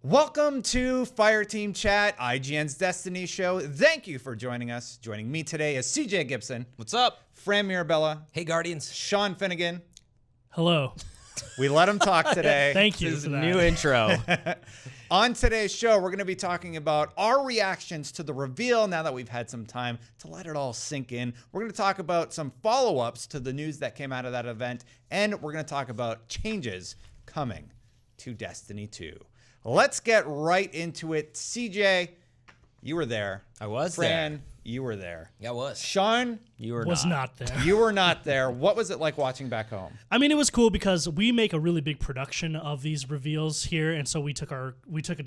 Welcome to Fireteam Chat, IGN's Destiny show. Thank you for joining us. Joining me today is CJ Gibson. What's up? Fran Mirabella. Hey, Guardians. Sean Finnegan. Hello. We let him talk today. Thank you This is for a that. new intro. On today's show, we're going to be talking about our reactions to the reveal now that we've had some time to let it all sink in. We're going to talk about some follow-ups to the news that came out of that event, and we're going to talk about changes coming to Destiny 2. Let's get right into it. CJ, you were there. I was Fran, there. you were there. Yeah, I was. Sean, You were was not there. you were not there. What was it like watching back home? I mean, it was cool because we make a really big production of these reveals here, and so we took a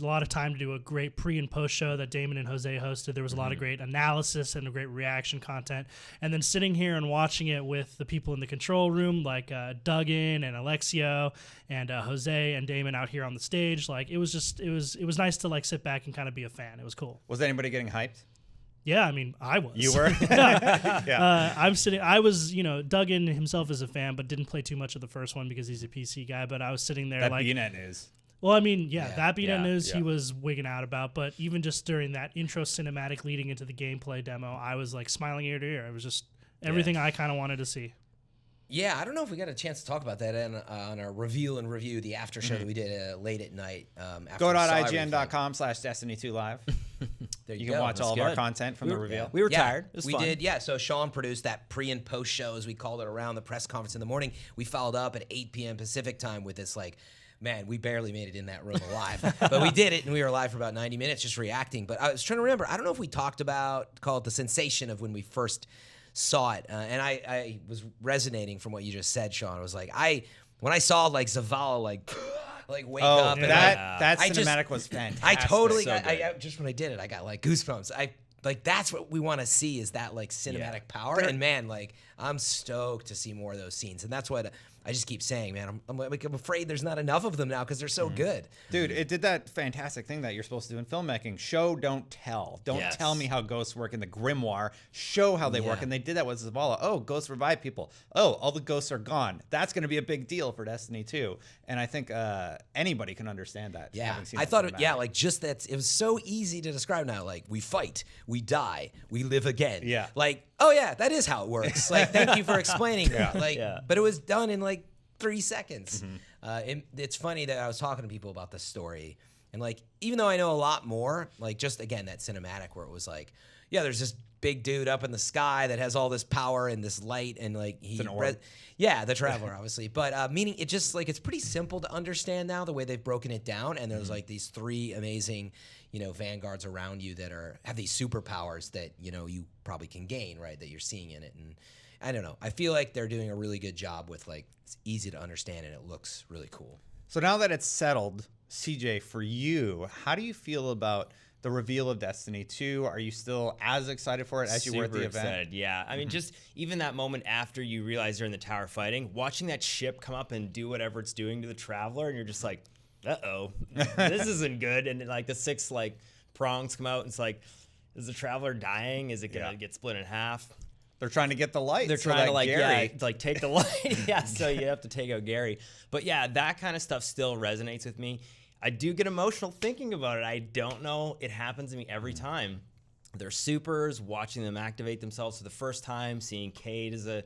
lot of time to do a great pre and post show that Damon and Jose hosted. There was a lot of great analysis and a great reaction content, and then sitting here and watching it with the people in the control room, like Duggan and Alexio and Jose and Damon out here on the stage, like it was nice to like sit back and kind of be a fan. It was cool. Was anybody getting hyped? Yeah, I mean, I was. You were? Yeah. I was, Duggan himself is a fan, but didn't play too much of the first one because he's a PC guy. But I was sitting there That like, BNet news. well, I mean, that beat yeah, news yeah. he was wigging out about. But even just during that intro cinematic leading into the gameplay demo, I was like smiling ear to ear. It was just everything I kind of wanted to see. Yeah, I don't know if we got a chance to talk about that on our reveal and review, the after show that we did late at night. Go.ign.com/Destiny2Live. There You can watch all of our content from the reveal. We were tired. It was fun. Did, yeah. So Sean produced that pre and post show, as we called it, around the press conference in the morning. We followed up at 8 p.m. Pacific time with this, like, man, we barely made it in that room alive. But we did it, and we were alive for about 90 minutes just reacting. But I was trying to remember, I don't know if we talked about, call it the sensation of when we first saw it. And I was resonating from what you just said, Sean. I was like, when I saw, like, Zavala, like wake up. Oh, And that I cinematic was fantastic. I totally, So I just when I did it, I got like goosebumps. Like that's what we want to see is that like cinematic power. And man, like I'm stoked to see more of those scenes. And that's what I just keep saying, man. I'm afraid there's not enough of them now because they're so good. Dude, it did that fantastic thing that you're supposed to do in filmmaking. Show, don't tell. Don't tell me how ghosts work in the grimoire. Show how they work. And they did that with Zavala. Oh, ghosts revive people. Oh, all the ghosts are gone. That's going to be a big deal for Destiny 2. And I think anybody can understand that. Yeah, having seen I the thought it. cinematic. Yeah, like just that. It was so easy to describe now. Like we fight, we die, we live again. Yeah. Like, oh yeah, that is how it works. Like, thank you for explaining that. Like, but it was done in like 3 seconds. It's funny that I was talking to people about this story, and like, even though I know a lot more, like just again that cinematic where it was like, yeah, there's this big dude up in the sky that has all this power and this light, and like an orb. the Traveler, obviously. But meaning it just like it's pretty simple to understand now the way they've broken it down, and there's like these 3 amazing, vanguards around you that have these superpowers that you probably can gain, right? That you're seeing in it, and I don't know. I feel like they're doing a really good job with like it's easy to understand and it looks really cool. So now that it's settled, CJ, for you, how do you feel about the reveal of Destiny 2? Are you still as excited for it as you were at the event? Excited, yeah. I mean, just even that moment after you realize you're in the tower fighting, watching that ship come up and do whatever it's doing to the Traveler, and you're just like, uh-oh, this isn't good. And like the 6 like prongs come out, and it's like, is the Traveler dying? Is it gonna get split in half? They're trying to get the light. They're so trying that to like Gary... like take the light. Yeah, so you have to take out Gary. But yeah, that kind of stuff still resonates with me. I do get emotional thinking about it. I don't know. It happens to me every time. They're supers, watching them activate themselves for the first time, seeing Cade as the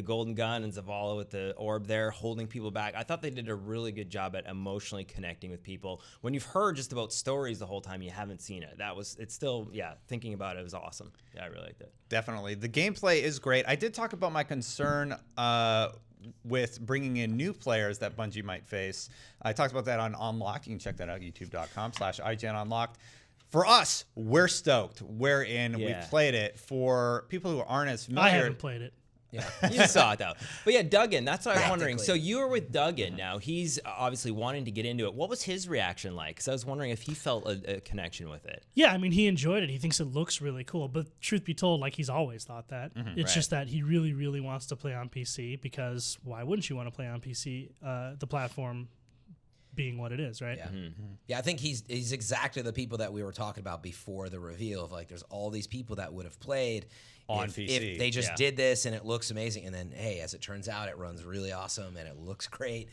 golden gun and Zavala with the orb there, holding people back. I thought they did a really good job at emotionally connecting with people. When you've heard just about stories the whole time, you haven't seen it. It's still, thinking about it was awesome. Yeah, I really liked it. Definitely. The gameplay is great. I did talk about my concern with bringing in new players that Bungie might face. I talked about that on Unlocked. You can check that out, youtube.com/IGN Unlocked. For us, we're stoked. We're in. Yeah. We played it. For people who aren't as familiar, I haven't played it. Yeah, you saw it though. But yeah, Duggan, that's what I was wondering. Practically. So you were with Duggan now. He's obviously wanting to get into it. What was his reaction like? Because I was wondering if he felt a connection with it. Yeah, I mean, he enjoyed it. He thinks it looks really cool. But truth be told, like he's always thought that. It's just that he really, really wants to play on PC because why wouldn't you want to play on PC? The platform being what it is, right? Yeah. Yeah, I think he's exactly the people that we were talking about before the reveal of like there's all these people that would have played on if, PC. if they just did this and it looks amazing, and then hey, as it turns out, it runs really awesome and it looks great.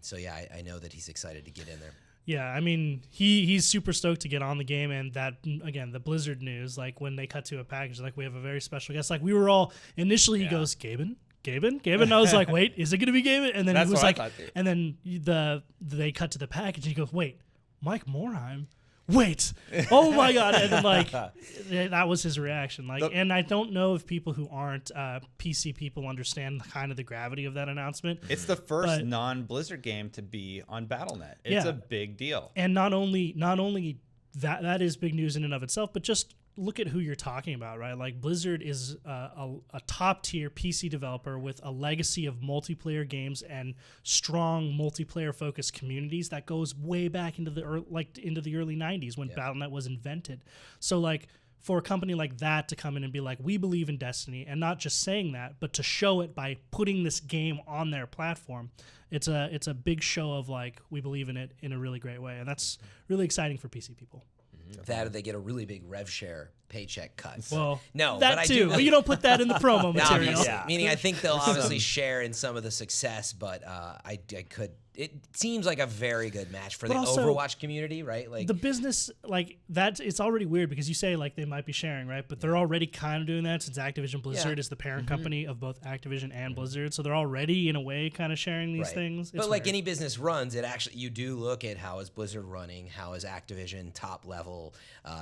So yeah, I know that he's excited to get in there. Yeah, I mean, he's super stoked to get on the game, and that, again, the Blizzard news, like when they cut to a package, like we have a very special guest. Like we were all initially, he goes, Gaben. I was like, wait, is it gonna be Gaben? And then That's he was what I like, thought too. and then they cut to the package, and he goes, wait, Mike Morheim. Wait, oh my god! And then like that was his reaction. Like, and I don't know if people who aren't PC people understand kind of the gravity of that announcement. It's the first non-Blizzard game to be on BattleNet. It's a big deal. And not only that is big news in and of itself, but just look at who you're talking about, right? Like Blizzard is a top tier PC developer with a legacy of multiplayer games and strong multiplayer focused communities that goes way back into the early 90s when BattleNet was invented. So like for a company like that to come in and be like, we believe in Destiny, and not just saying that, but to show it by putting this game on their platform, it's a big show of like, we believe in it in a really great way. And that's really exciting for PC people. That or they get a really big rev share paycheck cut. Well, no, that but I too. do. But you don't put that in the promo material. Obviously. Meaning, I think they'll obviously share in some of the success, but I could. It seems like a very good match for the also, Overwatch community, right? Like the business, like that. It's already weird because you say like they might be sharing, right? But they're already kind of doing that since Activision Blizzard is the parent company of both Activision and Blizzard, so they're already in a way kind of sharing these things. But like any business runs, it actually you do look at how is Blizzard running, how is Activision top level,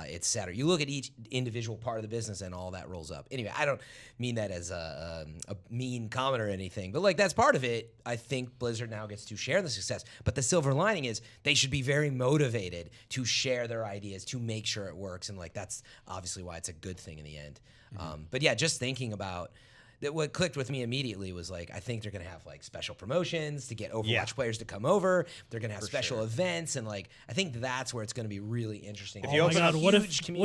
et cetera. You look at each individual part of the business, and all that rolls up. Anyway, I don't mean that as a mean comment or anything, but like that's part of it. I think Blizzard now gets to share the success, but the silver lining is they should be very motivated to share their ideas to make sure it works, and like that's obviously why it's a good thing in the end. But yeah, just thinking about that, what clicked with me immediately was like, I think they're gonna have like special promotions to get Overwatch players to come over. They're gonna have special events, and like I think that's where it's gonna be really interesting. Oh my god! What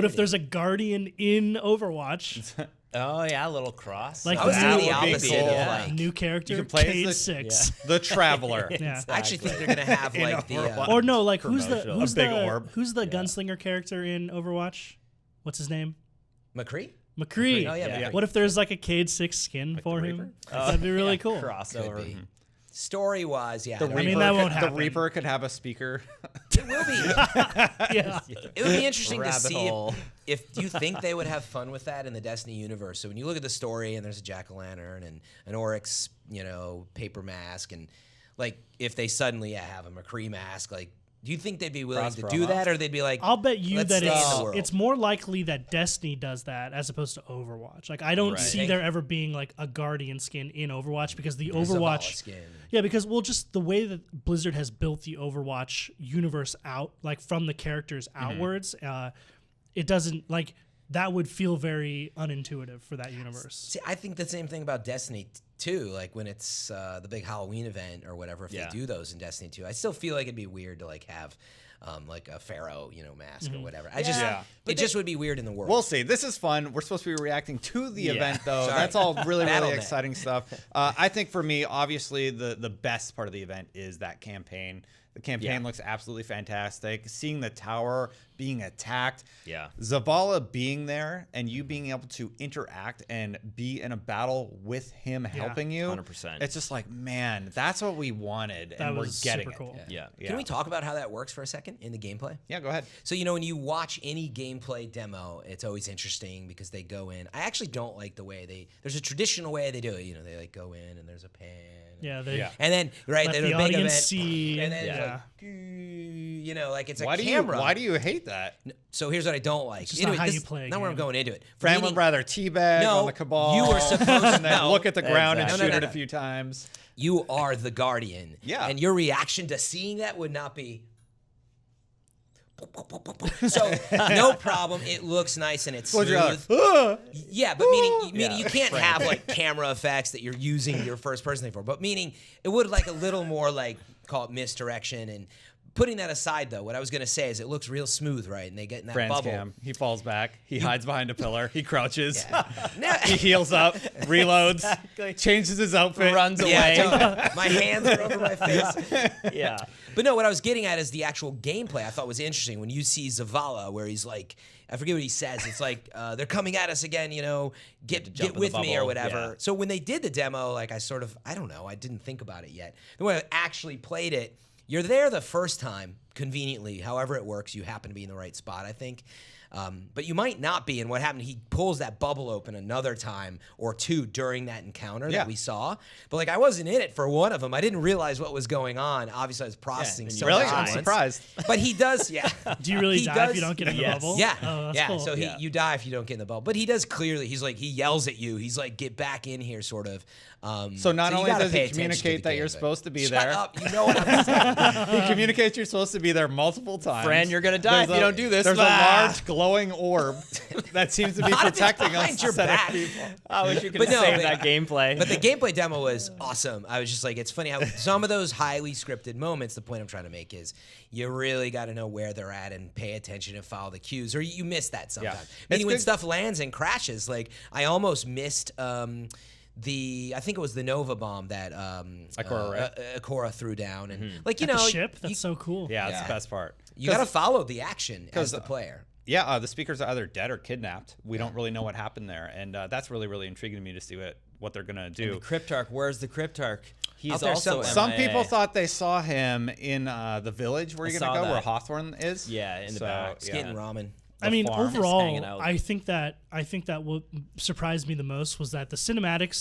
if there's a Guardian in Overwatch? Oh yeah, a little cross. Like I was that thinking the would be opposite cool. of like. new character, You can play Cade as 6. the Traveler. Yeah. I actually think they're gonna have You know, like the Overwatch. Or no, like who's Promotional. the big orb. who's the gunslinger character in Overwatch? What's his name? McCree. McCree. Oh yeah, McCree. What if there's like a Cade 6 skin for him? Reaper? That'd be really cool. crossover. Could be. Story wise, yeah, The I Reaper, mean, that won't happen. The Reaper could have a speaker. it will be. Yeah. It would be interesting to Rabbit see hole. if you think they would have fun with that in the Destiny universe. So when you look at the story, and there's a jack-o'-lantern and an Oryx, paper mask, and like if they suddenly have a McCree mask, like do you think they'd be willing to do that, or they'd be like, I'll bet you let's that stay in the world? it's more likely that Destiny does that as opposed to Overwatch. Like I don't see there ever being like a Guardian skin in Overwatch because the Zavala Overwatch skin. Yeah, because just the way that Blizzard has built the Overwatch universe out, like from the characters outwards, it doesn't like that would feel very unintuitive for that universe. See, I think the same thing about Destiny too. Like when it's the big Halloween event or whatever, if they do those in Destiny 2, I still feel like it'd be weird to like have like a pharaoh, mask or whatever. It just would be weird in the world. We'll see. This is fun. We're supposed to be reacting to the event, though. Sorry. That's all really, really BattleNet. exciting stuff. I think for me, obviously, the best part of the event is that campaign. The campaign looks absolutely fantastic. Seeing the tower being attacked. Yeah. Zavala being there and you being able to interact and be in a battle with him helping you. 100%. It's just like, man, that's what we wanted. That And we're was getting super cool. it. Yeah. Can we talk about how that works for a second in the gameplay? Yeah, go ahead. So, when you watch any gameplay demo, it's always interesting because they go in. I actually don't like the way there's a traditional way they do it. They like go in and there's a pan. Yeah, they And then, right, let then the a big audience event. see. And then Yeah. it's like, like it's a Why camera. do you hate that? So here's what I don't like. just not how you play a Now where I'm game. going into it. Fran Meaning- would rather teabag No, on the Cabal. you were supposed and then no. look at the ground and Exactly. shoot No, it no. a few times. You are the Guardian. Yeah. And your reaction to seeing that would not be. So no problem. It looks nice and it's Close your eyes. smooth. Ah! Yeah, but meaning you can't have like camera effects that you're using your first person thing for. But meaning it would like a little more like call it misdirection. And putting that aside though, what I was gonna say is it looks real smooth, right? And they get in that Fran's bubble. cam. He falls back. He hides behind a pillar. He crouches. No- He heals up, reloads, changes his outfit. Runs away. Yeah, totally. My hands are over my face. Yeah. But no, what I was getting at is the actual gameplay I thought was interesting. When you see Zavala, where he's like, I forget what he says. It's like, they're coming at us again, get jump in the with me or bubble, whatever. yeah. So when they did the demo, like I don't know, I didn't think about it yet. Then when I actually played it, you're there the first time, conveniently, however it works, you happen to be in the right spot, I think. But you might not be. And what happened, he pulls that bubble open another time or two during that encounter that we saw. But like, I wasn't in it for one of them. I didn't realize what was going on. Obviously, I was processing so Really? much at I'm once. surprised. But he does, Do you really He die if you does- don't get in the Yes. bubble? Yeah, Oh, that's yeah. cool. So you die if you don't get in the bubble. But he does clearly. He's like, he yells at you. He's like, get back in here, sort of. So not you only gotta does pay he attention to communicate the that game, you're but- supposed to be Shut there. up. You know what I'm saying. He communicates you're supposed to be there multiple times. Fran, you're gonna die if you don't do this. There's Ah. a large glowing orb that seems to be Not if it's protecting behind us your instead of back. people. I wish you could But have no, saved but- that gameplay. But the gameplay demo was awesome. I was just like, it's funny how some of those highly scripted moments, the point I'm trying to make is you really got to know where they're at and pay attention and follow the cues, or you miss that sometimes. It's Meaning when good- stuff lands and crashes, like I almost missed I think it was the Nova bomb that Ikora threw down. And like, you At know, the ship? That's so cool. yeah, it's Yeah. the best part. you got to follow the action as the player. Yeah, the speakers are either dead or kidnapped. We don't really know what happened there, and that's really, really intriguing to me to see what they're gonna do. The Cryptarch, where's the Cryptarch? He's Out there also somewhere. Some MIA. people thought they saw him in the village where you're gonna saw go, where that. Hawthorne is. Yeah, in the back. It's getting ramen. I mean, farm. Just hanging overall, out. I think that what surprised me the most was that the cinematic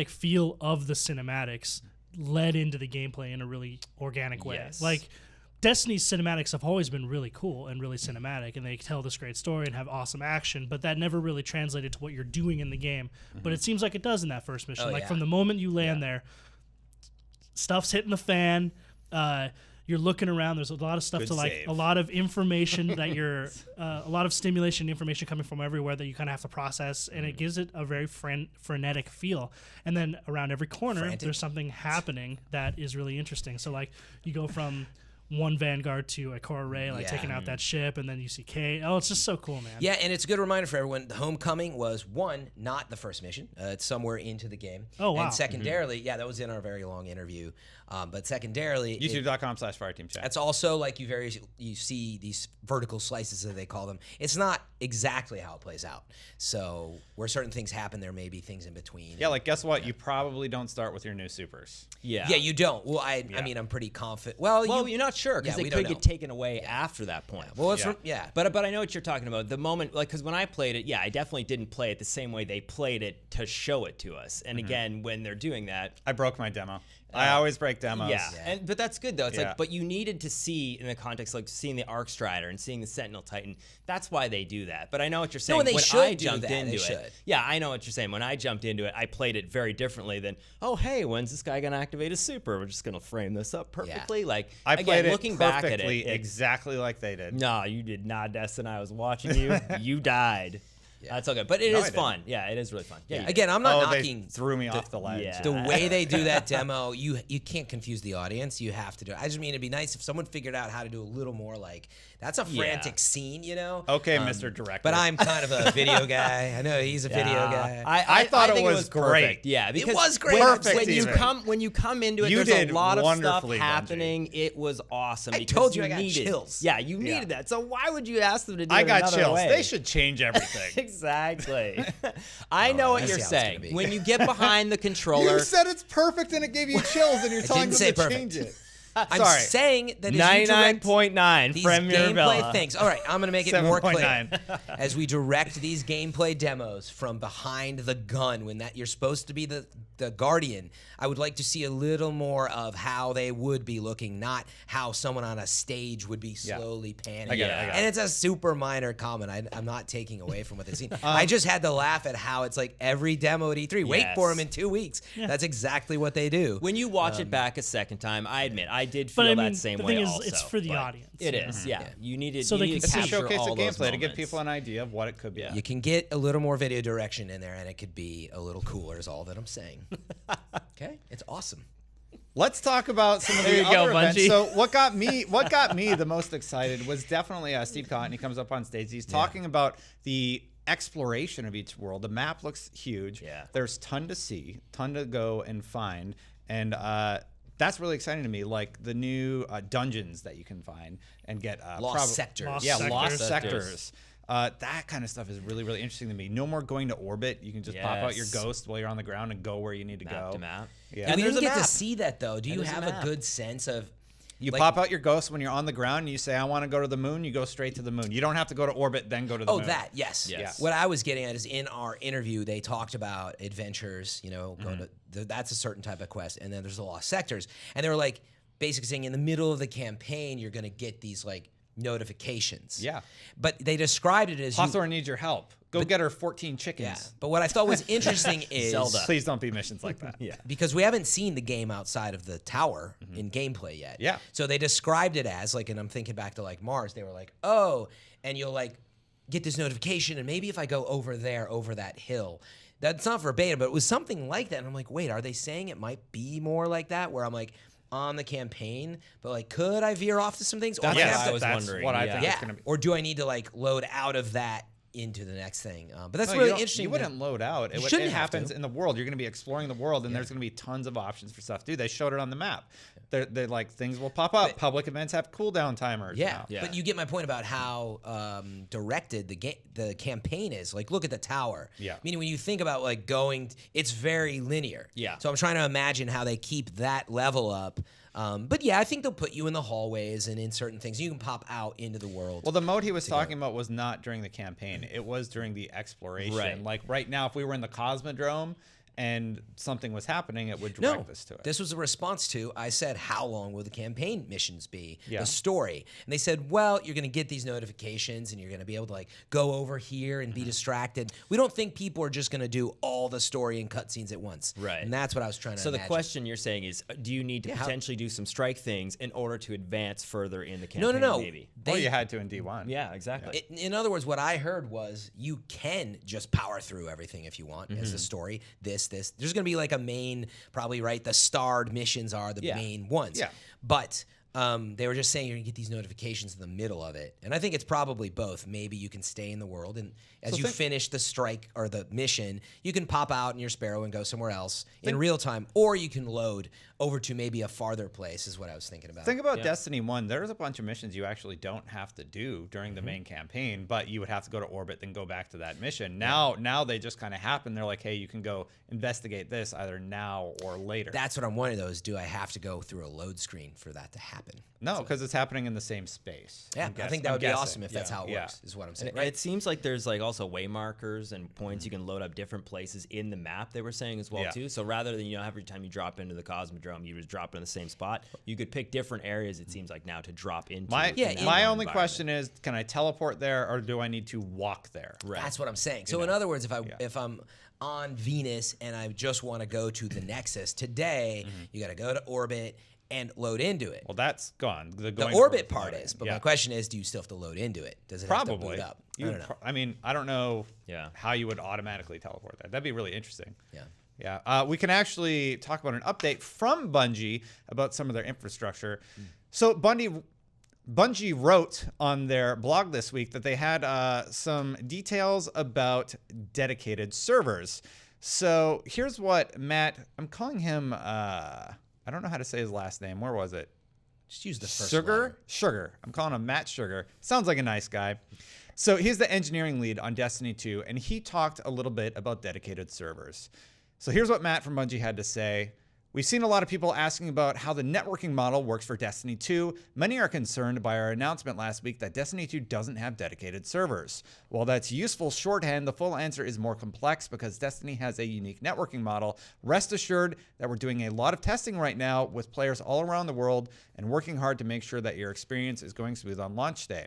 feel of the cinematics led into the gameplay in a really organic way. Yes. Like Destiny's cinematics have always been really cool and really cinematic, and they tell this great story and have awesome action, but that never really translated to what you're doing in the game. But it seems like it does in that first mission. Oh, Like yeah. from the moment you land there, stuff's hitting the fan. You're looking around. There's a lot of stuff Good to like, save. a lot of information that you're, a lot of stimulation information coming from everywhere that you kind of have to process, and it gives it a very frenetic feel. And then around every corner, Frantic. there's something happening that is really interesting. So like you go from one Vanguard to a Core Ray, like Yeah. taking out that ship, and then you see Kate. Oh, it's just so cool, man. Yeah, and it's a good reminder for everyone. The Homecoming was not the first mission. It's somewhere into the game. Oh, wow. And secondarily, that was in our very long interview. But secondarily, YouTube.com/Fireteam Chat. that's also like you see these vertical slices, as they call them. It's not exactly how it plays out. So where certain things happen, there may be things in between. Yeah, like guess what? You probably don't start with your new supers. Yeah. Yeah, you don't. Well, I mean, I'm pretty confident. Well, You're not sure because Yeah, they we could don't get know. taken away after that point. Well, it's Yeah. But I know what you're talking about. The moment, like, because when I played it, I definitely didn't play it the same way they played it to show it to us. And again, when they're doing that, I broke my demo. I always break demos. yeah. But that's good though. It's Yeah. like, but you needed to see in the context, like seeing the Arc Strider and seeing the Sentinel Titan. That's why they do that. But I know what you're saying. and they when should I do jumped that. into They it, should. yeah, I know what you're saying. When I jumped into it, I played it very differently than, oh hey, when's this guy gonna activate his super? We're just gonna frame this up perfectly. Like I again, played it looking back at perfectly, it, exactly like they did. no, you did not, Destin. I was watching you. You died. That's okay. But it No, is I didn't. fun. Yeah, it is really fun. Yeah. Again, I'm not Oh, they knocking threw me off the ledge. yeah. the way they do that demo. You can't confuse the audience. You have to do it. I just mean it'd be nice if someone figured out how to do a little more like that's a frantic scene, you know. Okay, Mr. Director. But I'm kind of a video guy. I know he's a video guy. I thought it think was great. perfect. Yeah, because was great. Perfect when you even. come into it, You there's did a lot of stuff wonderfully, Bungie. happening. It was awesome. I because told you I got needed, chills. Yeah, you needed that. So why would you ask them to do I it got another chills. way? They should change everything. Exactly. I know what I you're see how it's gonna saying. be. When you get behind the controller, You said it's perfect and it gave you chills, and you're telling didn't them say to perfect. change it. I'm Sorry. saying that as you direct 99.9 these from gameplay Mirabella. things. All right, I'm gonna make it more clear 7.9. as we direct these gameplay demos from behind the gun when that you're supposed to be the guardian. I would like to see a little more of how they would be looking, not how someone on a stage would be slowly panning. I get it. And it's a super minor comment. I'm not taking away from what they've seen. I just had to laugh at how it's like every demo at E3. Wait for Yes. them in 2 weeks. That's exactly what they do. When you watch it back a second time, I admit I did But feel I mean, that same the way thing is, also. it's for the but audience. It is, yeah. You needed So they you can needed It's to a capture showcase all of those gameplay to give moments. people an idea of what it could be. You can get a little more video direction in there, and it could be a little cooler. Is all that I'm saying. Okay, it's awesome. Let's talk about some of There the you go, other events. Bungie. So what got me the most excited was definitely Steve Cotton. He comes up on stage. He's talking about the exploration of each world. The map looks huge. Yeah. There's ton to see, ton to go and find, and that's really exciting to me. Like the new dungeons that you can find and get Lost sectors. Lost Yeah, sectors. lost sectors. That kind of stuff is really, really interesting to me. No more going to orbit. You can just pop out your Yes. ghost while you're on the ground and go where you need to Map go. to map. Yeah. And we there's didn't a get to map. see that though. Do you there's a have a map. good sense of? You Like- pop out your ghost when you're on the ground and you say, I want to go to the moon, you go straight to the moon. You don't have to go to orbit, then go to the moon. Oh, that, yes. Yes. What I was getting at is in our interview, they talked about adventures, going to, that's a certain type of quest. And then there's the lost sectors. And they were like, basically saying in the middle of the campaign, you're going to get these like notifications. Yeah. But they described it as Hawthorne needs your help. Go get her 14 chickens. yeah. But what I thought was interesting is Zelda. Please don't be missions like that. Yeah. because we haven't seen the game outside of the tower in gameplay yet. Yeah. So they described it as like, and I'm thinking back to like Mars, they were like, oh, and you'll like get this notification, and maybe if I go over there, over that hill, that's not verbatim, but it was something like that. And I'm like, wait, are they saying it might be more like that? Where I'm like, on the campaign, but like, could I veer off to some things? That's do I what have to- I was wondering, what I yeah. think yeah. it's going to be. Or do I need to like load out of that into the next thing? But that's No, really you don't- interesting. You wouldn't load out. You It shouldn't it have happens to. in the world. You're going to be exploring the world, and there's going to be tons of options for stuff to do. They showed it on the map. They're like, things will pop up. Public events have cooldown timers. Yeah, now. Yeah. but you get my point about how directed the campaign is. Like, look at the tower. Yeah. Meaning, when you think about like going, it's very linear. Yeah. So I'm trying to imagine how they keep that level up. But yeah, I think they'll put you in the hallways and in certain things. You can pop out into the world. Well, the mode he was talking about was not during the campaign. It was during the exploration. Right. Like right now, if we were in the Cosmodrome and something was happening, it would No, direct us to it. this was a response to, I said, how long will the campaign missions be? Yeah. The story. And they said, well, you're going to get these notifications and you're going to be able to like go over here and be distracted. We don't think people are just going to do all the story and cutscenes at once. Right. And that's what I was trying to So the imagine. question you're saying is, do you need to Yeah, how- potentially do some strike things in order to advance further in the No, campaign? no, no. Maybe. Or you had to in D1. Yeah, exactly. In other words, what I heard was you can just power through everything if you want as the story. This. There's going to be like a main, probably, right? The starred missions are the Yeah. main ones. Yeah. But they were just saying you're going to get these notifications in the middle of it. And I think it's probably both. Maybe you can stay in the world, and as you finish the strike or the mission, you can pop out in your Sparrow and go somewhere else in real time, or you can load over to maybe a farther place is what I was thinking about. Think about Destiny 1. There's a bunch of missions you actually don't have to do during the main campaign, but you would have to go to orbit, then go back to that mission. Now they just kind of happen. They're like, hey, you can go investigate this either now or later. That's what I'm wondering, though, is do I have to go through a load screen for that to happen? No, because it's happening in the same space. Yeah, I think that would be awesome if that's how it Yeah. works, is what I'm saying. And Right? it seems like there's like also way markers and points you can load up different places in the map. They were saying as well Yeah. too. So rather than every time you drop into the Cosmodrome, you just drop in the same spot. You could pick different areas. It seems like now to drop into. My in that my one only environment. question is, can I teleport there or do I need to walk there? Right. That's what I'm saying. So in other words, if I'm on Venus and I just want to go to the Nexus today, you got to go to orbit and load into it. Well, that's gone. The, The going orbit towards part loading. is, but Yeah. my question is, do you still have to load into it? Does it have to Probably. boot up? I don't know. I mean, I don't know Yeah. how you would automatically teleport that. That'd be really interesting. Yeah. Yeah. We can actually talk about an update from Bungie about some of their infrastructure. So Bungie wrote on their blog this week that they had some details about dedicated servers. So here's what Matt, I'm calling him, I don't know how to say his last name. Where was it? Just use the first Sugar? Sugar. I'm calling him Matt Sugar. Sounds like a nice guy. So he's the engineering lead on Destiny 2, and he talked a little bit about dedicated servers. So here's what Matt from Bungie had to say. We've seen a lot of people asking about how the networking model works for Destiny 2. Many are concerned by our announcement last week that Destiny 2 doesn't have dedicated servers. While that's useful shorthand, the full answer is more complex because Destiny has a unique networking model. Rest assured that we're doing a lot of testing right now with players all around the world and working hard to make sure that your experience is going smooth on launch day.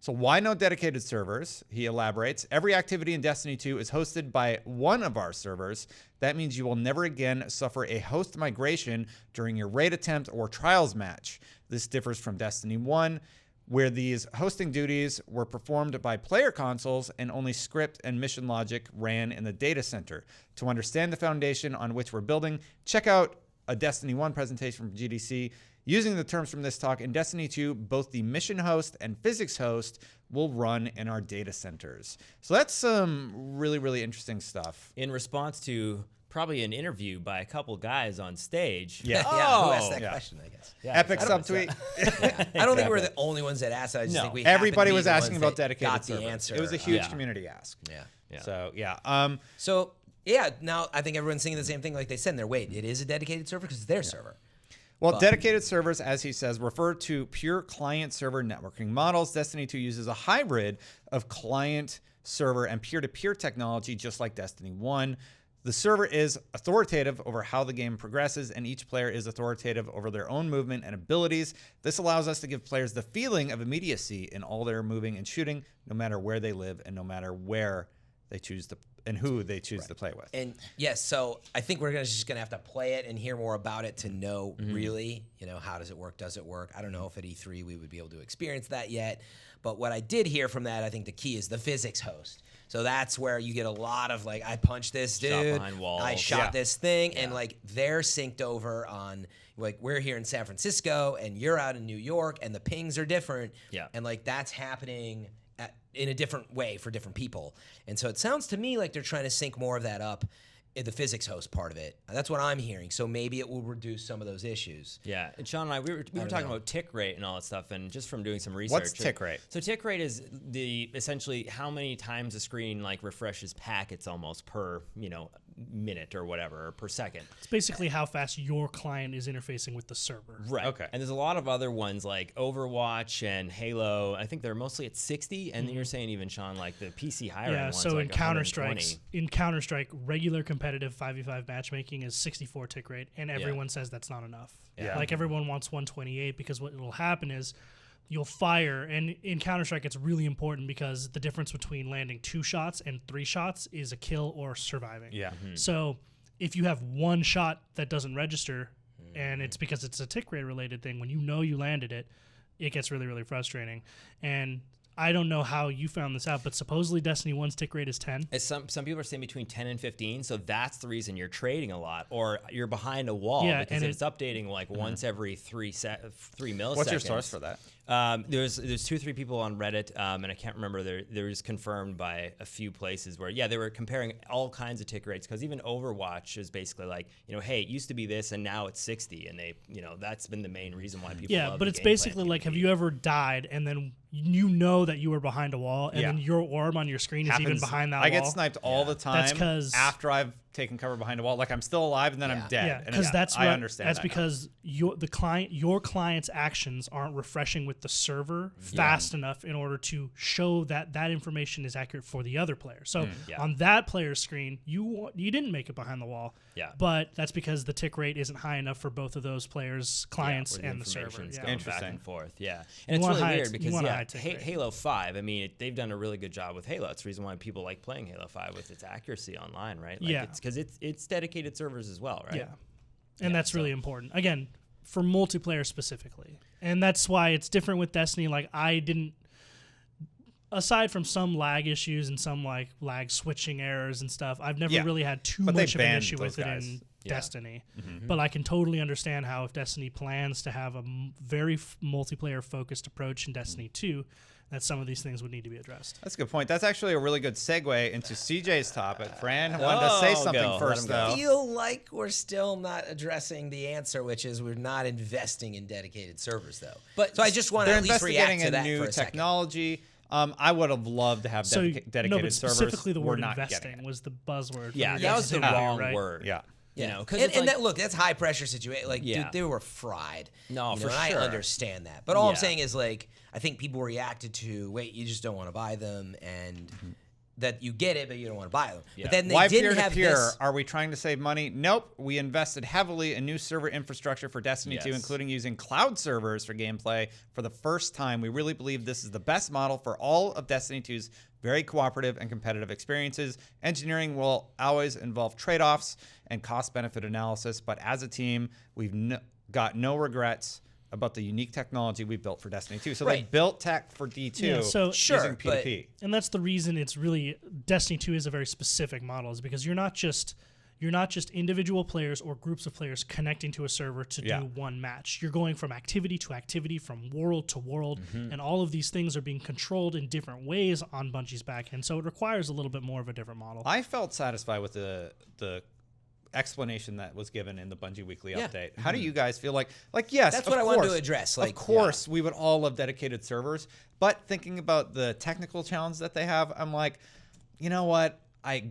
So why no dedicated servers? He elaborates. Every activity in Destiny 2 is hosted by one of our servers. That means you will never again suffer a host migration during your raid attempt or trials match. This differs from Destiny 1, where these hosting duties were performed by player consoles and only script and mission logic ran in the data center. To understand the foundation on which we're building, check out a Destiny 1 presentation from GDC. Using the terms from this talk, in Destiny 2, both the mission host and physics host will run in our data centers. So that's some really, really interesting stuff. In response to probably an interview by a couple guys on stage. Yeah. Yeah, who asked that yeah. question, I guess. Yeah, Epic exactly. subtweet. I don't think we're the only ones that asked that. I just No. think we happened to Everybody be was the asking ones about that dedicated got servers. the answer. It was a huge Yeah. community ask. Yeah. Yeah. So, yeah. So, yeah, now I think everyone's thinking the same thing like they said in their wait, it is a dedicated server because it's their server. Well, dedicated servers, as he says, refer to pure client-server networking models. Destiny 2 uses a hybrid of client-server and peer-to-peer technology, just like Destiny 1. The server is authoritative over how the game progresses, and each player is authoritative over their own movement and abilities. This allows us to give players the feeling of immediacy in all their moving and shooting, no matter where they live and no matter where they choose to and who they choose to play with. And yes, so I think we're just gonna have to play it and hear more about it to know really, how does it work? Does it work? I don't know if at E3 we would be able to experience that yet. But what I did hear from that, I think the key is the physics host. So that's where you get a lot of like, I punched this dude, Shot behind walls. I shot this thing, and like they're synced over on like we're here in San Francisco and you're out in New York, and the pings are different. Yeah. And like that's happening in a different way for different people. And so it sounds to me like they're trying to sync more of that up in the physics host part of it. That's what I'm hearing. So maybe it will reduce some of those issues. Yeah, and Sean and I, we were talking about tick rate and all that stuff, and just from doing some research. What's tick rate? So tick rate is essentially how many times a screen like refreshes packets almost per minute or whatever, or per second. It's basically how fast your client is interfacing with the server. Right. Okay. And there's a lot of other ones like Overwatch and Halo. I think they're mostly at 60, and then you're saying even Sean like the PC higher end ones. So like in Counter-Strike, regular competitive 5v5 matchmaking is 64 tick rate, and everyone says that's not enough. Yeah. Like everyone wants 128 because what will happen is you'll fire, and in Counter-Strike it's really important because the difference between landing 2 shots and 3 shots is a kill or surviving. Yeah. So if you have 1 shot that doesn't register, and it's because it's a tick rate related thing, when you landed it, it gets really, really frustrating. And I don't know how you found this out, but supposedly Destiny 1's tick rate is 10. Some people are saying between 10 and 15, so that's the reason you're trading a lot, or you're behind a wall because it's updating like once every 3 milliseconds. What's your source for that? There's 2 or 3 people on Reddit, and I can't remember. There was confirmed by a few places where they were comparing all kinds of tick rates, because even Overwatch is basically like hey, it used to be this and now it's 60, and they that's been the main reason why people love but the it's gameplay basically of like, PvP. have you ever died and then that you were behind a wall, and then your orb on your screen is even behind that wall? I get sniped all the time. That's 'cause after I've taken cover behind a wall, like I'm still alive and then I'm dead. Yeah, And because I understand that's that because your client's actions aren't refreshing with the server fast enough in order to show that information is accurate for the other player. So on that player's screen, you didn't make it behind the wall. Yeah. But that's because the tick rate isn't high enough for both of those players' clients where and the server. information's Yeah. going back Interesting. and forth. Yeah, and it's want really high- weird you because want a high tick rate. Halo 5. I mean, they've done a really good job with Halo. It's the reason why people like playing Halo 5 with its accuracy online, right? Like Yeah. it's because it's dedicated servers as well, right? Yeah. And that's really important. Again, for multiplayer specifically. And that's why it's different with Destiny. Like, aside from some lag issues and some like lag switching errors and stuff, I've never really had too But they much of an banned issue those with guys. it in Destiny. But I can totally understand how if Destiny plans to have a very multiplayer focused approach in Destiny 2, that some of these things would need to be addressed. That's a good point. That's actually a really good segue into CJ's topic. Fran wanted to say something go. first, Let him go. though. I feel like we're still not addressing the answer, which is we're not investing in dedicated servers, though. But so I just want to They're at least react investigating to a that new for a second. technology. I would have loved to have dedicated no, but servers. specifically the We're word not investing getting it. was the buzzword. Yeah, we were that was the discussing earlier, wrong right? word. Yeah. You know, because and that, look, that's high pressure situation. Like, Yeah. dude, they were fried. No, for and I sure. understand that. But all I'm Yeah. saying is, like, I think people reacted to, wait, you just don't want to buy them, and that you get it, but you don't want to buy them. Yeah. But then they Why didn't have peer-to-peer? this. Are we trying to save money? Nope. We invested heavily in new server infrastructure for Destiny 2, Yes. including using cloud servers for gameplay for the first time. We really believe this is the best model for all of Destiny 2's very cooperative and competitive experiences. Engineering will always involve trade-offs and cost-benefit analysis, but as a team, we've got no regrets about the unique technology we built for Destiny 2. So they Right. built tech for D2 Yeah, so- Sure, using P2P. And that's the reason it's really Destiny 2 is a very specific model, is because you're not just individual players or groups of players connecting to a server to Yeah. do one match. You're going from activity to activity, from world to world, and all of these things are being controlled in different ways on Bungie's back end. So it requires a little bit more of a different model. I felt satisfied with the explanation that was given in the Bungie Weekly Yeah. update. How do you guys feel? Like yes, That's of what I wanted to course, address. Of Like, course, we would all love dedicated servers, but thinking about the technical challenge that they have, I'm like, you know what? I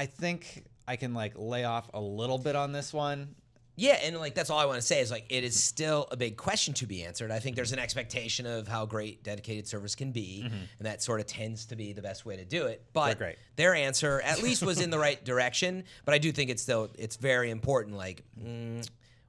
think I can like lay off a little bit on this one. Yeah, and like that's all I want to say is like it is still a big question to be answered. I think there's an expectation of how great dedicated servers can be, and that sort of tends to be the best way to do it. But great. their answer at least was in the right direction. But I do think it's very important. Like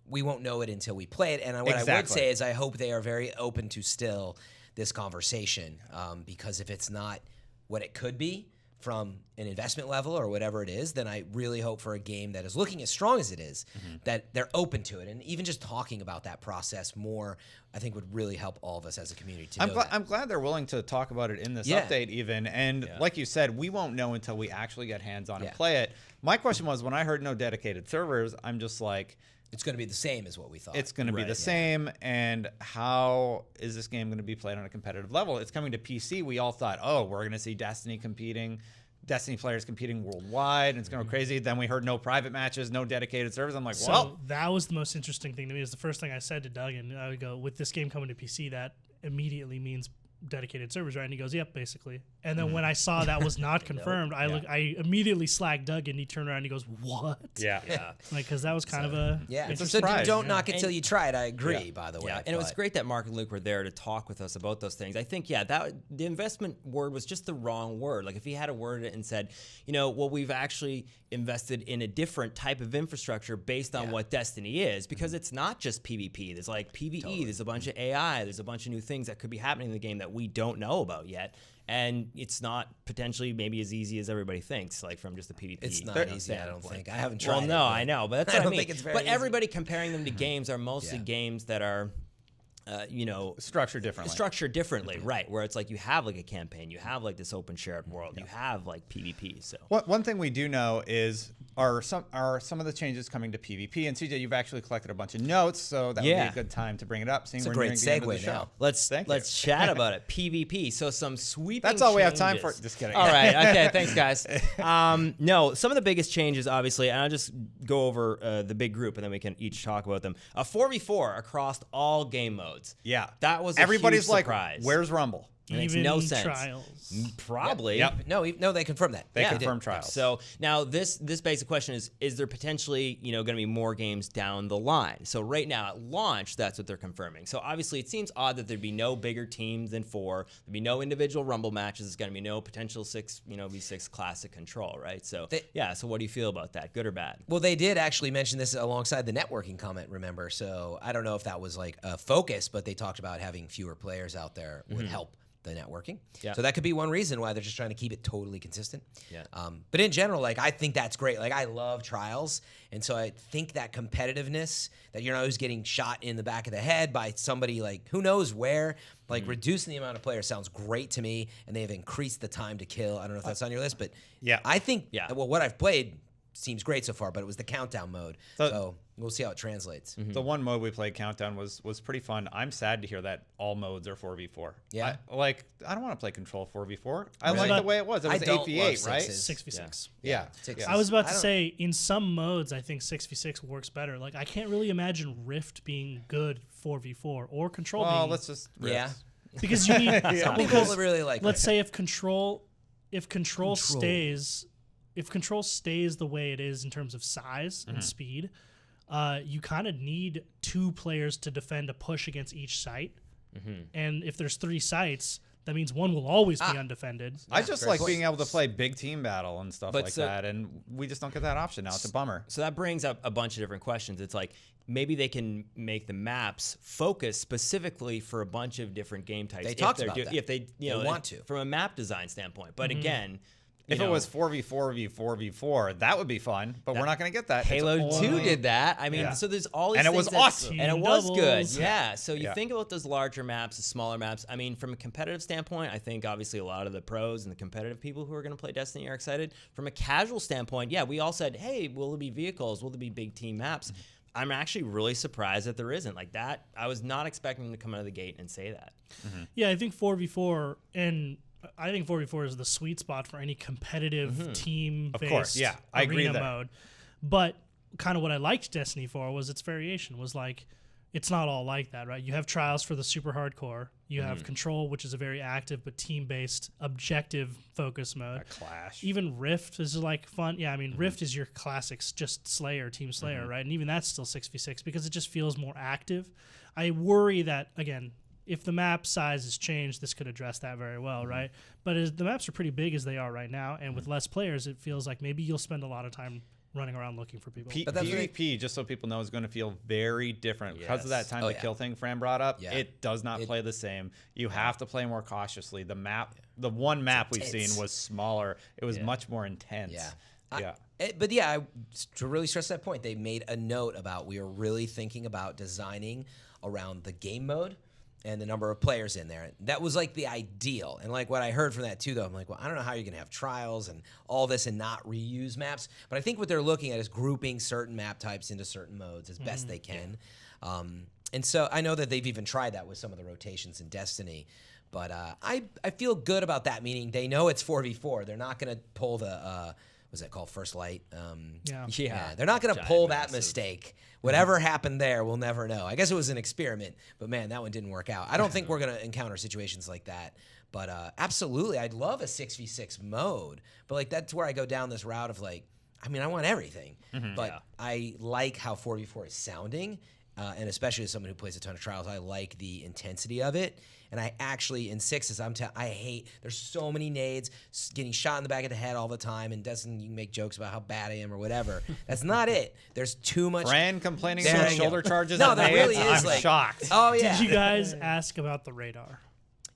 we won't know it until we play it. And what I would say is I hope they are very open to still this conversation because if it's not what it could be from an investment level or whatever it is, then I really hope for a game that is looking as strong as it is, that they're open to it. And even just talking about that process more, I think would really help all of us as a community to know that. I'm glad they're willing to talk about it in this update even. And like you said, we won't know until we actually get hands-on and play it. My question was, when I heard no dedicated servers, I'm just like, it's going to be the same as what we thought. it's going to be the same. And how is this game going to be played on a competitive level? It's coming to PC. We all thought, oh, we're going to see Destiny players competing worldwide, and it's going to go crazy. Then we heard no private matches, no dedicated servers. I'm like, so that was the most interesting thing to me. Is the first thing I said to Doug, and I would go, with this game coming to PC, that immediately means dedicated servers, right? And he goes, yep, basically. And then when I saw that was not confirmed, I immediately slagged Doug, and he turned around and he goes, what? Yeah. Like, because that was kind of a it's a so surprise. don't knock it till you try it. I agree, by the way. And it was great that Mark and Luke were there to talk with us about those things. I think, that the investment word was just the wrong word. Like if he had worded it and said, well, we've actually invested in a different type of infrastructure based on what Destiny is, because it's not just PvP. There's like PvE, there's a bunch of AI, there's a bunch of new things that could be happening in the game that we don't know about yet. And it's not potentially maybe as easy as everybody thinks, like from just the PvP. It's not easy, I don't think. I haven't tried Well, no, I know, but that's what I mean. Think it's very but easy. everybody comparing them to games are mostly games that are, structured differently. Structured differently, right? Where it's like you have like a campaign, you have like this open shared world, you have like PvP. So one thing we do know is are some of the changes coming to PvP? And CJ, you've actually collected a bunch of notes, so that would be a good time to bring it up. Seeing It's a we're great nearing the end of the segue show. now. let's chat about it. PvP. So some sweeping. That's all we have time changes. for. Just kidding. All right. Okay. Thanks, guys. No, some of the biggest changes, obviously, and I'll just go over the big group, and then we can each talk about them. A 4v4 across all game modes. Yeah. That was a everybody's huge like, surprise. "Where's Rumble?" It makes even no sense. trials. Probably. Yep. No, they confirmed that. They did. confirmed trials. So now this basic question is there potentially going to be more games down the line? So right now at launch, that's what they're confirming. So obviously it seems odd that there'd be no bigger teams than 4. There'd be no individual Rumble matches. There's going to be no potential 6 V6 classic control, right? So so what do you feel about that? Good or bad? Well, they did actually mention this alongside the networking comment, remember? So I don't know if that was like a focus, but they talked about having fewer players out there would help the networking. Yeah. So that could be one reason why they're just trying to keep it totally consistent. Yeah. But in general, like I think that's great. Like I love trials. And so I think that competitiveness that you're not always getting shot in the back of the head by somebody like who knows where, like reducing the amount of players sounds great to me. And they've increased the time to kill. I don't know if that's on your list, but I think well, what I've played seems great so far, but it was the countdown mode. So we'll see how it translates. The one mode we played, Countdown, was pretty fun. I'm sad to hear that all modes are 4v4. Yeah. I don't want to play Control 4v4. I Really? like the way it was. It was I don't 8v8, love right? sixes. 6v6. Yeah. Sixes. I was about to I don't- say, in some modes, I think 6v6 works better. Like, I can't really imagine Rift being good 4v4 or Control Well, being... let's just... Yeah. Because you need... Some people because really like let's that. say if Control stays... If Control stays the way it is in terms of size and speed, you kind of need 2 players to defend a push against each site. And if there's 3 sites, that means one will always be undefended. I just like great being able to play big team battle and stuff But like so- that, and we just don't get that option now. It's a bummer. So that brings up a bunch of different questions. It's like maybe they can make the maps focus specifically for a bunch of different game types. They if talked they're about that. If they want to. from a map design standpoint. But again, If it was 4v4v4v4, that would be fun, but we're not going to get that. It's Halo 2 only- did that. I mean, so there's all these And it things was that- awesome. And it Team was good. doubles. Yeah. So you Yeah. think about those larger maps, the smaller maps. I mean, from a competitive standpoint, I think obviously a lot of the pros and the competitive people who are going to play Destiny are excited. From a casual standpoint, we all said, hey, will there be vehicles? Will there be big team maps? I'm actually really surprised that there isn't. Like that, I was not expecting them to come out of the gate and say that. Yeah, I think 4v4 and... I think 4v4 is the sweet spot for any competitive team-based Of course, yeah. I agree arena there. mode. But kind of what I liked Destiny for was its variation. Was like it's not all like that, right? You have trials for the super hardcore. You have control, which is a very active but team-based, objective focus mode. A clash. Even Rift is like fun. Yeah, I mean, Rift is your classics, just Slayer, Team Slayer, right? And even that's still 6v6 because it just feels more active. I worry that, again, if the map size is changed, this could address that very well, right? But as the maps are pretty big as they are right now, and with less players, it feels like maybe you'll spend a lot of time running around looking for people. But that's PvP, just so people know, is going to feel very different because of that time to kill thing Fran brought up. Yeah. It does not play the same. You have to play more cautiously. The map, the one map we've seen was smaller. It was much more intense. But yeah, to really stress that point, they made a note about we are really thinking about designing around the game mode and the number of players in there. That was like the ideal. And like what I heard from that too, though, I'm like, well, I don't know how you're going to have trials and all this and not reuse maps. But I think what they're looking at is grouping certain map types into certain modes as best they can. And so I know that they've even tried that with some of the rotations in Destiny. But I feel good about that, meaning they know it's 4v4. They're not going to pull the, what's that called, First Light? Yeah. They're not going to pull that mistake. Whatever happened there, we'll never know. I guess it was an experiment, but man, that one didn't work out. I don't think we're going to encounter situations like that. But absolutely, I'd love a 6v6 mode. But like that's where I go down this route of like, I mean, I want everything. But I like how 4v4 is sounding. And especially as someone who plays a ton of trials, I like the intensity of it. And I actually, in sixes, I hate, there's so many nades, getting shot in the back of the head all the time, and you can make jokes about how bad I am or whatever. That's not it. There's too much. Fran complaining There about you shoulder go. charges. No, on that nades, really is I'm like- shocked. Oh, yeah. Did you guys ask about the radar?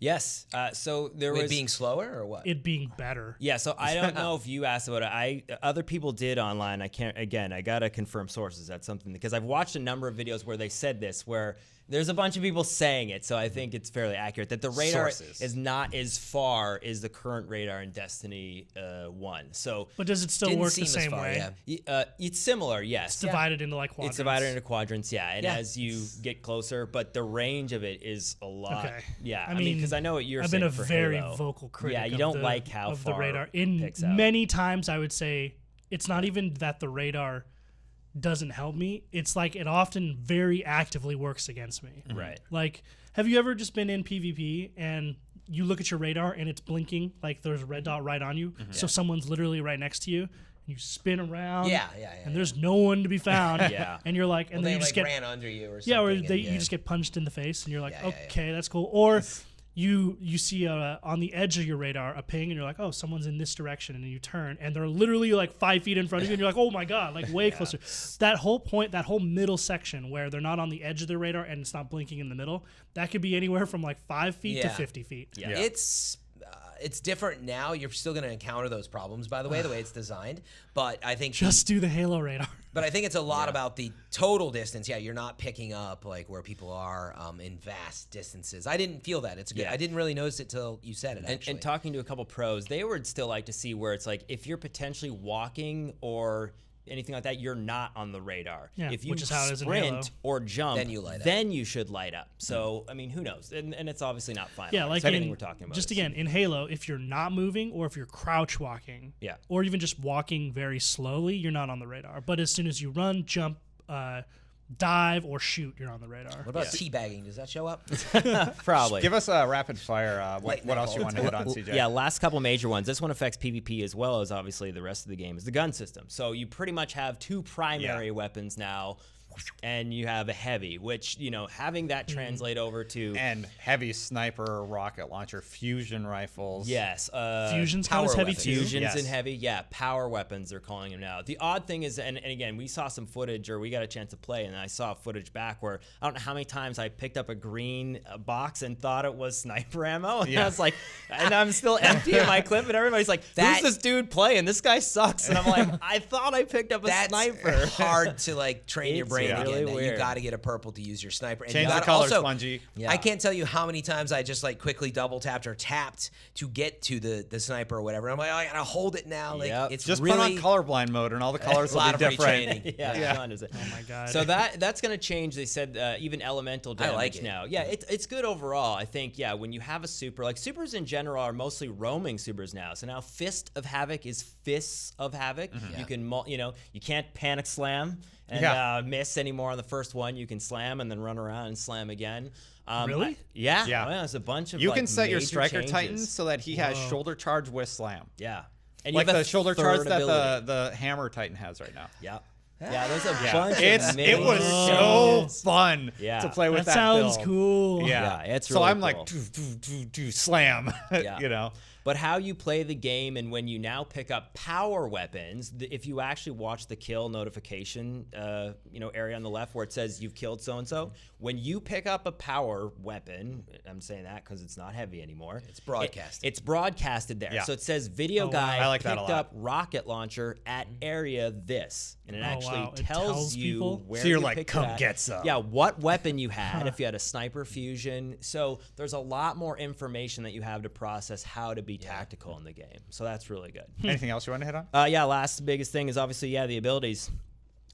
Yes. So there With was being slower or what? It being better. Yeah, so I don't know if you asked about it. Other people did online. I can't. Again, I gotta confirm sources. That's something because I've watched a number of videos where they said this, where there's a bunch of people saying it. So I think it's fairly accurate that the radar is not as far as the current radar in Destiny 1. So, But does it still Didn't work seem the as same far, way? yeah. it's similar. Yes, It's divided into like quadrants. It's divided into quadrants, yeah. And Yeah. as you get closer, but the range of it is a lot. Okay. Yeah, I I mean, mean, because I know what you're I've saying been a for very Halo. vocal critic. Yeah, you of don't the, like how of far the radar. it In picks out. many times, I would say it's not even that the radar doesn't help me. It's like it often very actively works against me. Right. Like, have you ever just been in PvP and you look at your radar and it's blinking, like there's a red dot right on you, so someone's literally right next to you, and you spin around, and there's no one to be found, Yeah. and you're like, and Well, then they you just like get, ran under you or something. yeah, or and, you just get punched in the face, and you're like, Yeah, yeah, okay, that's cool. Or you see on the edge of your radar a ping, and you're like, oh, someone's in this direction, and then you turn, and they're literally like 5 feet in front of you, and you're like, oh my god, like way closer. That whole point, that whole middle section where they're not on the edge of their radar and it's not blinking in the middle, that could be anywhere from like 5 feet to 50 feet. Yeah. It's different now. You're still going to encounter those problems, by the way it's designed. But I think Just do the Halo radar. But I think it's a lot about the total distance. Yeah, you're not picking up like where people are in vast distances. I didn't feel that. It's good. Yeah. I didn't really notice it till you said it. Actually, And talking to a couple pros, they would still like to see where it's like if you're potentially walking or anything like that, you're not on the radar. Yeah, if you which is how it is in Halo. sprint or jump, Then you light up. then you should light up. So I mean, who knows? And it's obviously not final. Yeah, like everything in, we're talking about. just is- again in Halo, if you're not moving or if you're crouch walking, Yeah. or even just walking very slowly, you're not on the radar. But as soon as you run, jump, dive, or shoot, you're on the radar. what about teabagging? Does that show up? probably. Give us a rapid fire. Lightning What else you bolt. want to hit on, CJ? Yeah, last couple major ones. This one affects PvP as well as obviously the rest of the game is the gun system. So you pretty much have two primary weapons now, and you have a heavy, which, you know, having that translate over to And heavy sniper, rocket launcher, fusion rifles. yes, Fusion's count as power heavy weapons. too. fusions Yes. and heavy, yeah, power weapons they're calling them now. The odd thing is, and again, we saw some footage, or we got a chance to play, and I saw footage back where I don't know how many times I picked up a green box and thought it was sniper ammo, and I was like, and I'm still empty in my clip, and everybody's like, That- who's this dude playing? This guy sucks, and I'm like, I thought I picked up a That's sniper. hard to like train your It's brain really again. That weird. You got to get a purple to use your sniper. And Change you the gotta color, also, Spongy. Yeah. I can't tell you how many times I just like quickly double tapped or tapped to get to the sniper or whatever. I'm like, oh, I gotta hold it now. Like Yep. it's Just really put on colorblind mode, and all the colors a lot will be of different. retraining. yeah, Sean does it. Oh my god. So that's going to change. They said even elemental damage like it. now. Yeah, it's good overall. I think, yeah, when you have a super, like supers in general are mostly roaming supers now. So now Fist of Havoc is Fists of Havoc. Yeah. You can, you know, you can't panic slam and Yeah. miss miss anymore on the first one. You can slam and then run around and slam again. Really? Yeah. Yeah. Well, there's a bunch of You like, can set your major striker changes. Titan so that he has shoulder charge with slam. Yeah. And Like you have the a shoulder charge third that ability. the hammer Titan has right now. Yeah. Yeah, there's a bunch of It was Oh. so fun Yeah. to play with That that sounds build. cool. Yeah, Yeah, it's so really I'm like, cool. slam, Yeah. you know. But how you play the game and when you now pick up power weapons, if you actually watch the kill notification, area on the left where it says you've killed so-and-so, when you pick up a power weapon, I'm saying that because it's not heavy anymore. It's broadcasted. It's broadcasted there. Yeah. So it says video Oh, wow. guy I like that picked a lot. up rocket launcher at area this. And it Oh, actually wow. It tells tells you people? where So you're you like, picked "Come it at. get some." Yeah, what weapon you had, if you had a sniper fusion. So there's a lot more information that you have to process how to be tactical in the game. So that's really good. Anything else you want to hit on? Last biggest thing is obviously, the abilities.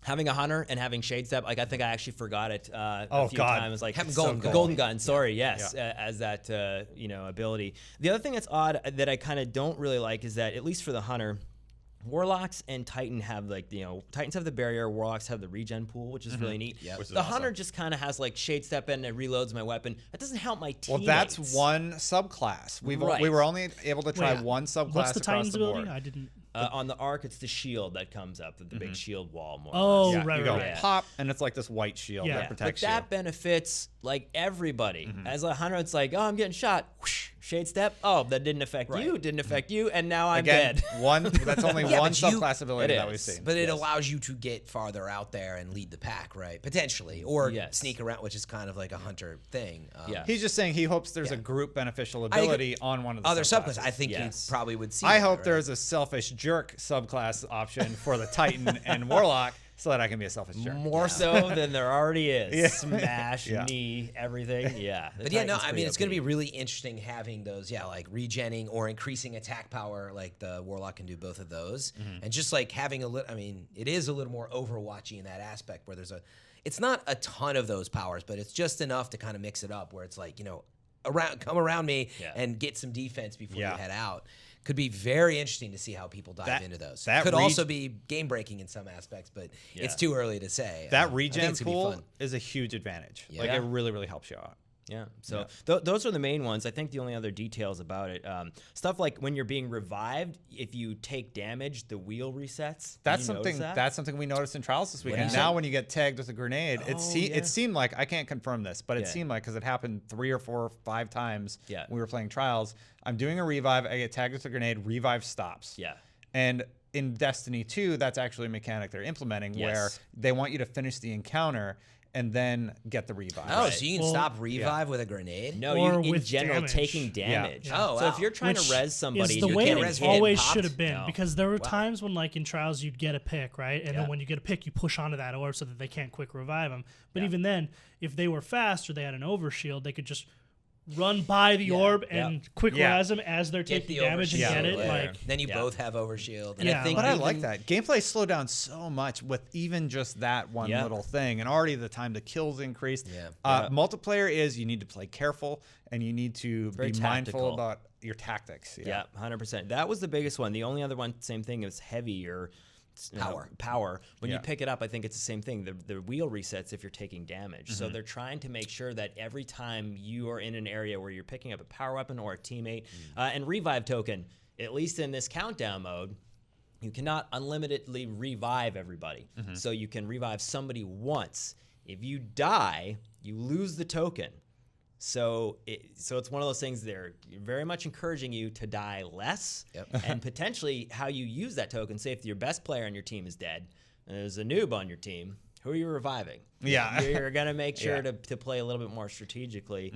Having a hunter and having shade step, like I think I actually forgot it a few God. times. Like Having golden gun. Sorry, yes, as that ability. The other thing that's odd that I kind of don't really like is that at least for the hunter, Warlocks and Titan have Titans have the barrier, Warlocks have the regen pool, which is really neat. Yep. Which is The awesome. hunter just kind of has like shade step in and it reloads my weapon. That doesn't help my Well, teammates. that's one subclass. We Right. were only able to try Wait, one subclass What's the across Titan's the ability? board. I didn't. On the arc, it's the shield that comes up, the big shield wall. More or Oh, less. Yeah, right, you go right. pop, and it's like this white shield Yeah. that Yeah, But protects that you. benefits like everybody. As a hunter, it's like, oh, I'm getting shot. Whoosh, shade step. Oh, that didn't affect you. Didn't affect you, and now I'm Again, dead. that's only Yeah, one but you- subclass ability It that we've is. seen. But it Yes. allows you to get farther out there and lead the pack, right? Potentially. Or Yes. sneak around, which is kind of like a hunter thing. Yeah. He's just saying he hopes there's Yeah. a group beneficial agree. ability on one of the Other subclasses. subclasses, I think Yes. you probably would see I that, hope right? there's a selfish jerk subclass option for the Titan and Warlock so that I can be a selfish jerk. More so than there already is. Yeah. Smash, Yeah. knee, everything. Yeah. The But yeah, no, Titan's I mean, pretty it's going to OP. be really interesting having those, like regenning or increasing attack power, like the Warlock can do both of those. And just like having it is a little more Overwatchy in that aspect where it's not a ton of those powers, but it's just enough to kind of mix it up where it's like, come around me and get some defense before you head out. Could be very interesting to see how people dive into those. that Could also be game breaking in some aspects, but it's too early to say. That I think regen it's gonna be pool fun. is a huge advantage. Yeah. Like it really, really helps you out. Yeah. So those are the main ones. I think the only other details about it, stuff like when you're being revived, if you take damage, the wheel resets. Did That's you something. notice that? That's something we noticed in trials this weekend. you Now, said- when you get tagged with a grenade, it yeah. seemed like I can't confirm this, but it Yeah. seemed like because it happened 3 or 4 or 5 times. Yeah. when we were playing trials. I'm doing a revive. I get tagged with a grenade. Revive stops. Yeah. And in Destiny 2, that's actually a mechanic they're implementing where Yes. they want you to finish the encounter and then get the revive. Oh, so you can Well, stop revive with a grenade? No, Or in with general, damage. taking damage. Yeah. Oh, So wow. if you're trying Which to res somebody, is the you way can't it it res hit. always popped? should have been, No. because there were times when, like in trials, you'd get a pick, right, and Yeah. then when you get a pick, you push onto that orb so that they can't quick revive them. But Yeah. even then, if they were fast or they had an overshield, they could just run by the orb and quick Yeah. rise them as they're Get taking the damage and overshield get it. there. Like, Then you Yeah. both have overshield. And Yeah, I think But I even- like that. Gameplay slowed down so much with even just that one Yeah. little thing. And already the time to kills increased. Yeah. Multiplayer is you need to play careful and you need to very be tactical. mindful about your tactics. Yeah, 100%. That was the biggest one. The only other one, same thing, is heavy or power. When Yeah. you pick it up, I think it's the same thing. The wheel resets if you're taking damage. So they're trying to make sure that every time you are in an area where you're picking up a power weapon or a teammate, and revive token, at least in this countdown mode, you cannot unlimitedly revive everybody. So you can revive somebody once. If you die, you lose the token. So it's one of those things they're very much encouraging you to die less, and potentially how you use that token. Say if your best player on your team is dead, and there's a noob on your team, who are you reviving? Yeah. You're gonna make sure Yeah. to play a little bit more strategically.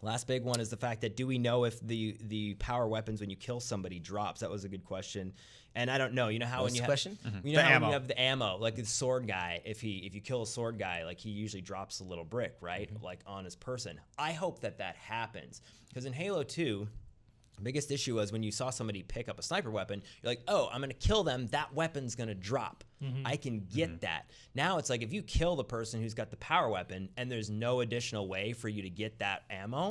Last big one is the fact that do we know if the power weapons when you kill somebody drops? That was a good question. And I don't know. You know how What was when you the have question? you know The how when ammo. you have the ammo, like the sword guy, if you kill a sword guy, like he usually drops a little brick, right? Like on his person. I hope that happens. Because in Halo 2, the biggest issue was when you saw somebody pick up a sniper weapon, you're like, oh, I'm going to kill them. That weapon's going to drop. I can get that. Now it's like if you kill the person who's got the power weapon and there's no additional way for you to get that ammo,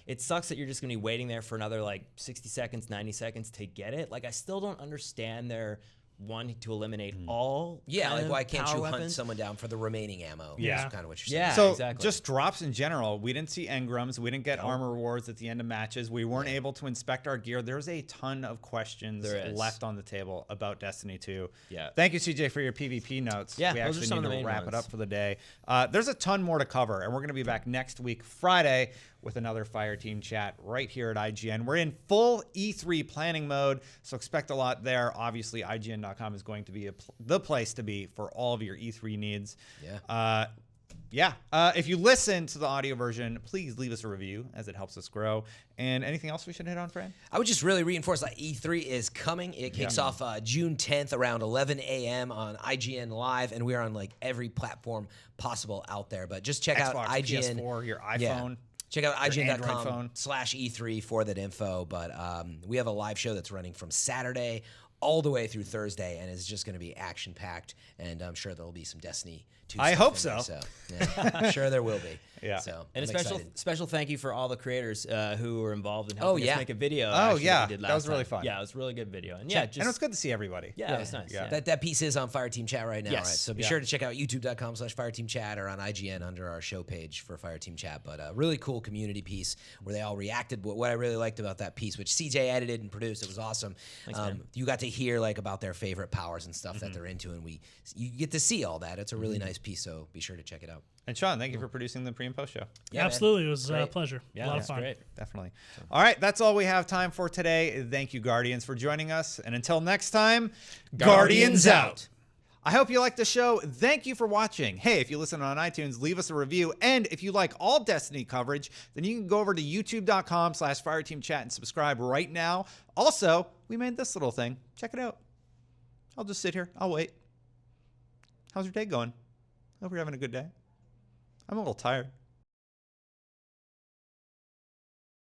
it sucks that you're just going to be waiting there for another like 60 seconds, 90 seconds to get it. Like I still don't understand their one to eliminate all. Yeah, kind like of why can't power you hunt weapons. someone down for the remaining ammo? Yeah. That's kind of what you're saying. Yeah. So exactly. just drops in general. We didn't see engrams. We didn't get armor rewards at the end of matches. We weren't able to inspect our gear. There's a ton of questions There is. left on the table about Destiny 2. Yeah. Thank you, CJ, for your PvP notes. Yeah, we those are actually some of need the to main wrap it ones. up for the day. There's a ton more to cover, and we're going to be back next week, Friday, with another Fireteam Chat right here at IGN. We're in full E3 planning mode, so expect a lot there. Obviously, IGN.com is going to be the place to be for all of your E3 needs. Yeah. If you listen to the audio version, please leave us a review as it helps us grow. And anything else we should hit on, Fran? I would just really reinforce that E3 is coming. It kicks off June 10th around 11 a.m. on IGN Live, and we're on like every platform possible out there. But just check out Xbox, IGN. PS4, your iPhone. Yeah. Check out Android phone. IGN.com/E3 for that info. But we have a live show that's running from Saturday all the way through Thursday, and it's just going to be action-packed. And I'm sure there'll be some Destiny 2 I stuff hope in there, so. yeah, I'm sure there will be. Yeah. So And I'm a special excited. special thank you for all the creators who were involved in helping yeah. us make a video. Oh, actually, yeah. we did That was last really time. fun. Yeah, it was a really good video. And yeah, just And it was good to see everybody. yeah, it was nice. Yeah. Yeah. That piece is on Fireteam Chat right now, Yes. right? So be Yeah. sure to check out youtube.com/Fireteam Chat or on IGN under our show page for Fireteam Chat. But a really cool community piece where they all reacted. What I really liked about that piece, which CJ edited and produced, it was awesome. You got to hear like about their favorite powers and stuff that they're into, and you get to see all that. It's a really nice piece, so be sure to check it out. And Sean, thank you for producing the pre and post show. Yeah, man. Absolutely. It was a Great. pleasure. Yeah, a lot of that's fun. great. Definitely. All right, that's all we have time for today. Thank you, Guardians, for joining us. And until next time, Guardians out. I hope you liked the show. Thank you for watching. Hey, if you listen on iTunes, leave us a review. And if you like all Destiny coverage, then you can go over to youtube.com/Fireteam Chat and subscribe right now. Also, we made this little thing. Check it out. I'll just sit here. I'll wait. How's your day going? Hope you're having a good day. I'm a little tired.